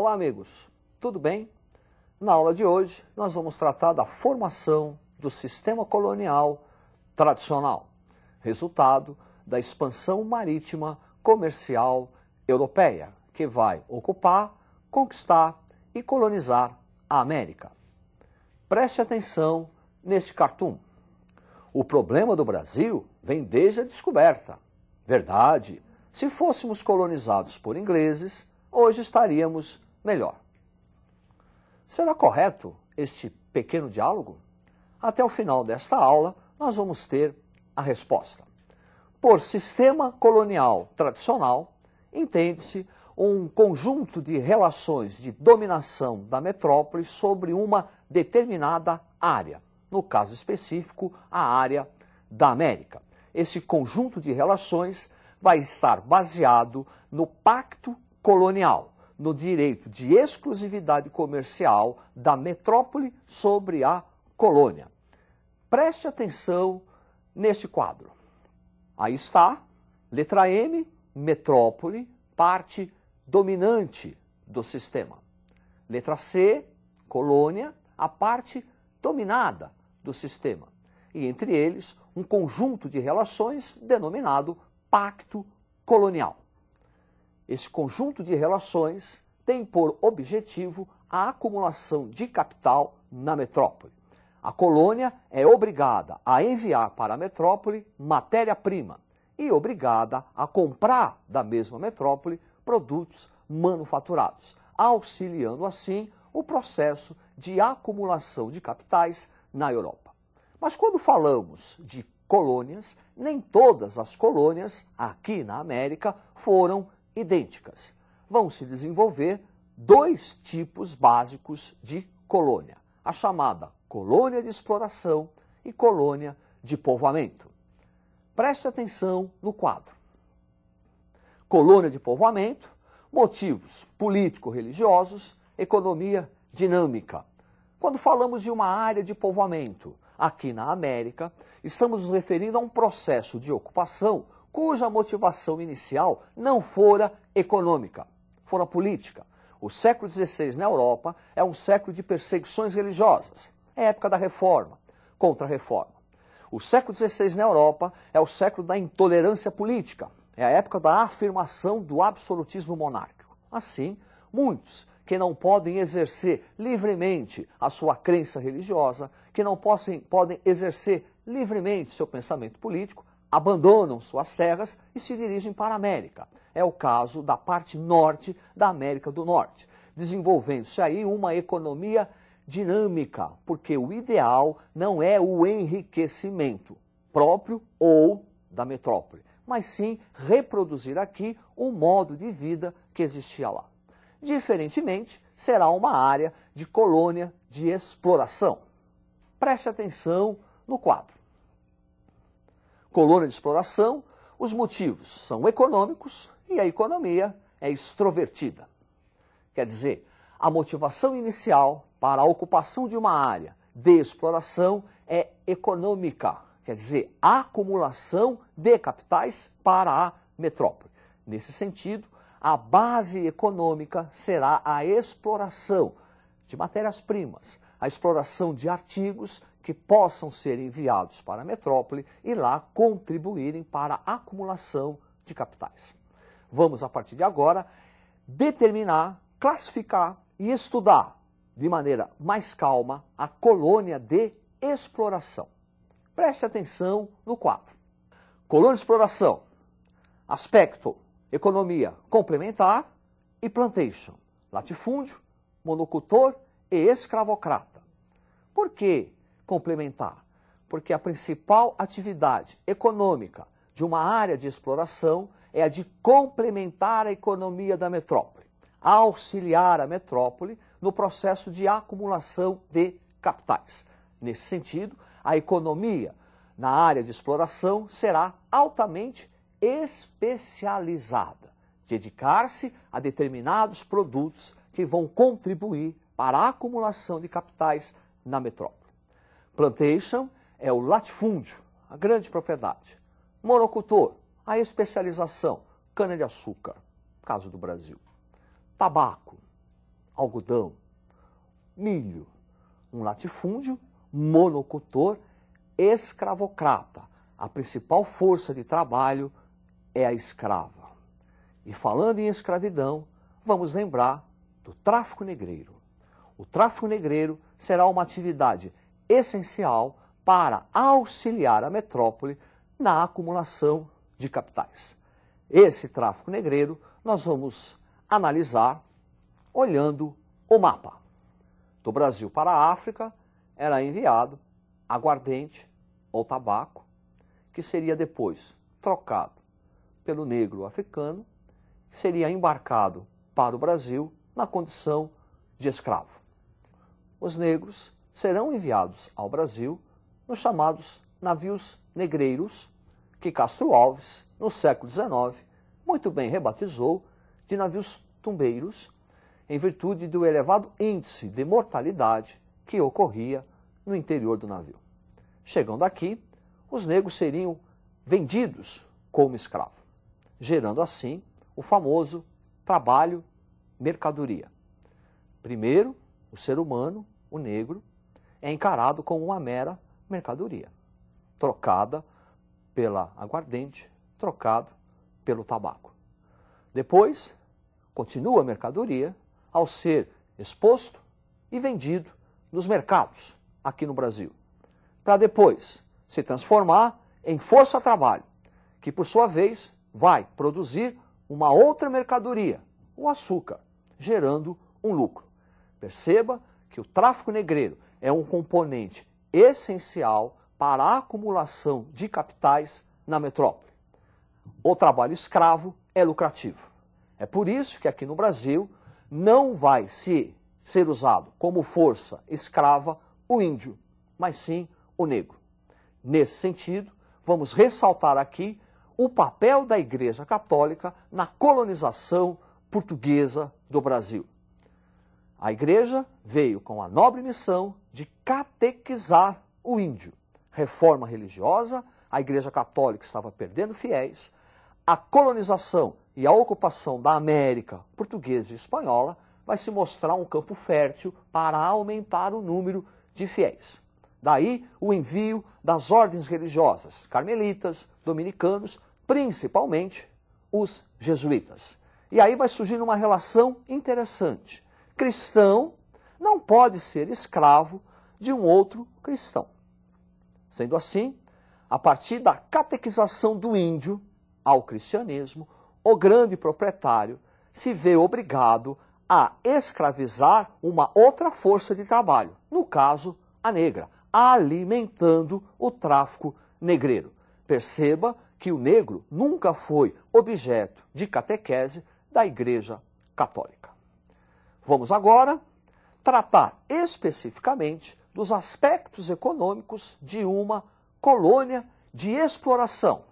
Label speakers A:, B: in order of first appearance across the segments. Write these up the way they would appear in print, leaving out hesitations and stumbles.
A: Olá, amigos. Tudo bem? Na aula de hoje, nós vamos tratar da formação do sistema colonial tradicional, resultado da expansão marítima comercial europeia, que vai ocupar, conquistar e colonizar a América. Preste atenção neste cartoon. O problema do Brasil vem desde a descoberta. Verdade, se fôssemos colonizados por ingleses, hoje estaríamos melhor. Será correto este pequeno diálogo? Até o final desta aula, nós vamos ter a resposta. Por sistema colonial tradicional, entende-se um conjunto de relações de dominação da metrópole sobre uma determinada área, no caso específico, a área da América. Esse conjunto de relações vai estar baseado no pacto colonial, no direito de exclusividade comercial da metrópole sobre a colônia. Preste atenção neste quadro. Aí está, letra M, metrópole, parte dominante do sistema. Letra C, colônia, a parte dominada do sistema. E entre eles, um conjunto de relações denominado pacto colonial. Esse conjunto de relações tem por objetivo a acumulação de capital na metrópole. A colônia é obrigada a enviar para a metrópole matéria-prima e obrigada a comprar da mesma metrópole produtos manufaturados, auxiliando assim o processo de acumulação de capitais na Europa. Mas quando falamos de colônias, nem todas as colônias aqui na América foram idênticas. Vão se desenvolver dois tipos básicos de colônia, a chamada colônia de exploração e colônia de povoamento. Preste atenção no quadro. Colônia de povoamento, motivos político-religiosos, economia dinâmica. Quando falamos de uma área de povoamento aqui na América, estamos nos referindo a um processo de ocupação cuja motivação inicial não fora econômica, fora política. O século XVI na Europa é um século de perseguições religiosas, é a época da Reforma, contra-reforma. O século XVI na Europa é o século da intolerância política, é a época da afirmação do absolutismo monárquico. Assim, muitos que não podem exercer livremente a sua crença religiosa, que não podem exercer livremente seu pensamento político, abandonam suas terras e se dirigem para a América. É o caso da parte norte da América do Norte, desenvolvendo-se aí uma economia dinâmica, porque o ideal não é o enriquecimento próprio ou da metrópole, mas sim reproduzir aqui o modo de vida que existia lá. Diferentemente, será uma área de colônia de exploração. Preste atenção no quadro. Colônia de exploração, os motivos são econômicos e a economia é extrovertida. Quer dizer, a motivação inicial para a ocupação de uma área de exploração é econômica, quer dizer, a acumulação de capitais para a metrópole. Nesse sentido, a base econômica será a exploração de matérias-primas, a exploração de artigos que possam ser enviados para a metrópole e lá contribuírem para a acumulação de capitais. Vamos, a partir de agora, determinar, classificar e estudar de maneira mais calma a colônia de exploração. Preste atenção no quadro. Colônia de exploração, aspecto, economia complementar e plantation, latifúndio, monocultor e escravocrata. Por que complementar? Porque a principal atividade econômica de uma área de exploração é a de complementar a economia da metrópole, auxiliar a metrópole no processo de acumulação de capitais. Nesse sentido, a economia na área de exploração será altamente especializada, dedicar-se a determinados produtos que vão contribuir para a acumulação de capitais na metrópole. Plantation é o latifúndio, a grande propriedade. Monocultor, a especialização, cana-de-açúcar, caso do Brasil. Tabaco, algodão, milho, um latifúndio, monocultor, escravocrata. A principal força de trabalho é a escrava. E falando em escravidão, vamos lembrar do tráfico negreiro. O tráfico negreiro será uma atividade essencial para auxiliar a metrópole na acumulação de capitais. Esse tráfico negreiro nós vamos analisar olhando o mapa. Do Brasil para a África era enviado aguardente ou tabaco, que seria depois trocado pelo negro africano, que seria embarcado para o Brasil na condição de escravo. Os negros serão enviados ao Brasil nos chamados navios negreiros, que Castro Alves, no século XIX, muito bem rebatizou de navios tumbeiros, em virtude do elevado índice de mortalidade que ocorria no interior do navio. Chegando aqui, os negros seriam vendidos como escravo, gerando assim o famoso trabalho-mercadoria. Primeiro, o ser humano, o negro, é encarado como uma mera mercadoria, trocada pela aguardente, trocado pelo tabaco. Depois, continua a mercadoria ao ser exposto e vendido nos mercados aqui no Brasil, para depois se transformar em força-trabalho, que por sua vez vai produzir uma outra mercadoria, o açúcar, gerando um lucro. Perceba que o tráfico negreiro é um componente essencial para a acumulação de capitais na metrópole. O trabalho escravo é lucrativo. É por isso que aqui no Brasil não vai ser usado como força escrava o índio, mas sim o negro. Nesse sentido, vamos ressaltar aqui o papel da Igreja Católica na colonização portuguesa do Brasil. A Igreja veio com a nobre missão de catequizar o índio. Reforma religiosa, a Igreja Católica estava perdendo fiéis, a colonização e a ocupação da América portuguesa e espanhola vai se mostrar um campo fértil para aumentar o número de fiéis. Daí o envio das ordens religiosas, carmelitas, dominicanos, principalmente os jesuítas. E aí vai surgindo uma relação interessante. Cristão não pode ser escravo de um outro cristão. Sendo assim, a partir da catequização do índio ao cristianismo, o grande proprietário se vê obrigado a escravizar uma outra força de trabalho, no caso, a negra, alimentando o tráfico negreiro. Perceba que o negro nunca foi objeto de catequese da Igreja Católica. Vamos agora tratar especificamente dos aspectos econômicos de uma colônia de exploração,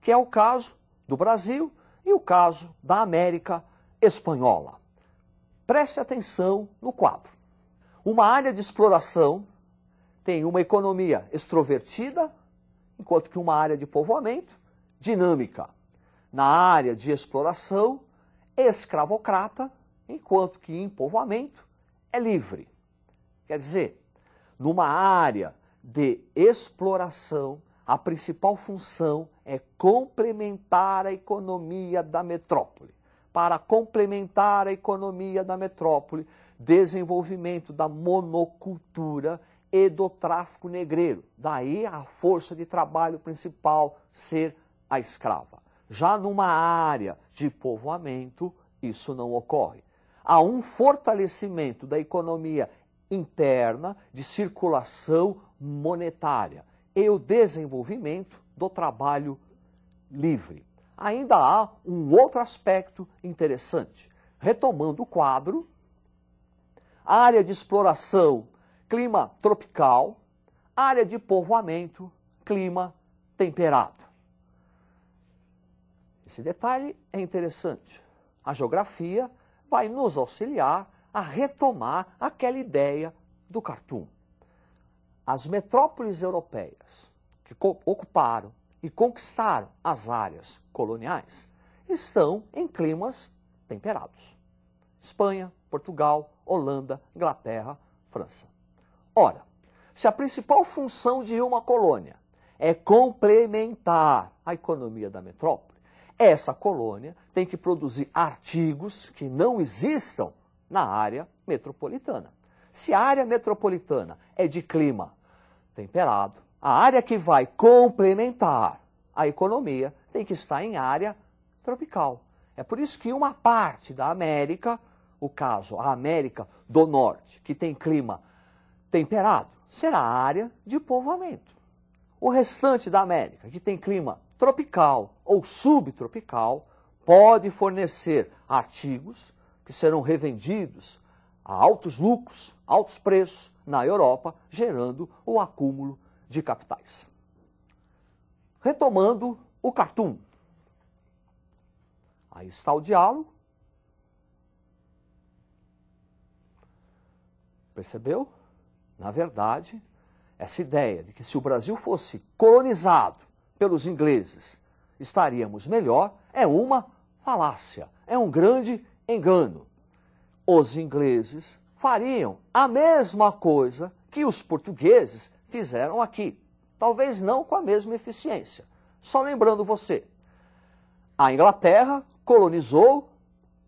A: que é o caso do Brasil e o caso da América Espanhola. Preste atenção no quadro. Uma área de exploração tem uma economia extrovertida, enquanto que uma área de povoamento dinâmica. Na área de exploração, escravocrata, enquanto que em povoamento é livre. Quer dizer, numa área de exploração, a principal função é complementar a economia da metrópole. Para complementar a economia da metrópole, desenvolvimento da monocultura e do tráfico negreiro. Daí a força de trabalho principal ser a escrava. Já numa área de povoamento, isso não ocorre. Há um fortalecimento da economia interna de circulação monetária e o desenvolvimento do trabalho livre. Ainda há um outro aspecto interessante. Retomando o quadro, área de exploração, clima tropical, área de povoamento, clima temperado. Esse detalhe é interessante. A geografia vai nos auxiliar a retomar aquela ideia do cartoon. As metrópoles europeias que ocuparam e conquistaram as áreas coloniais estão em climas temperados. Espanha, Portugal, Holanda, Inglaterra, França. Ora, se a principal função de uma colônia é complementar a economia da metrópole, essa colônia tem que produzir artigos que não existam na área metropolitana. Se a área metropolitana é de clima temperado, a área que vai complementar a economia tem que estar em área tropical. É por isso que uma parte da América, o caso, a América do Norte, que tem clima temperado, será a área de povoamento. O restante da América, que tem clima tropical ou subtropical, pode fornecer artigos que serão revendidos a altos lucros, altos preços na Europa, gerando o acúmulo de capitais. Retomando o cartoon. Aí está o diálogo. Percebeu? Na verdade, essa ideia de que se o Brasil fosse colonizado pelos ingleses, estaríamos melhor, é uma falácia, é um grande engano. Os ingleses fariam a mesma coisa que os portugueses fizeram aqui. Talvez não com a mesma eficiência. Só lembrando você, a Inglaterra colonizou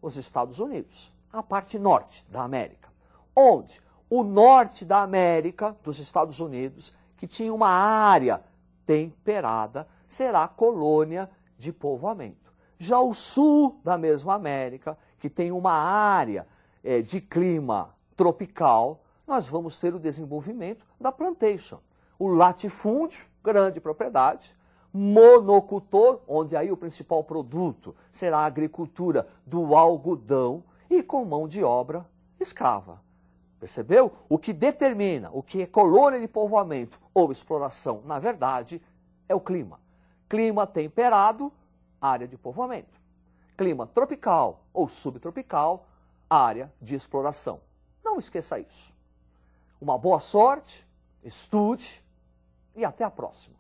A: os Estados Unidos, a parte norte da América, onde o norte da América, dos Estados Unidos, que tinha uma área temperada, será colônia de povoamento. Já o sul da mesma América, que tem uma área de clima tropical, nós vamos ter o desenvolvimento da plantation. O latifúndio, grande propriedade, monocultor, onde aí o principal produto será a agricultura do algodão e com mão de obra escrava. Percebeu? O que determina o que é colônia de povoamento ou exploração, na verdade, é o clima. Clima temperado, área de povoamento. Clima tropical ou subtropical, área de exploração. Não esqueça isso. Uma boa sorte, estude e até a próxima.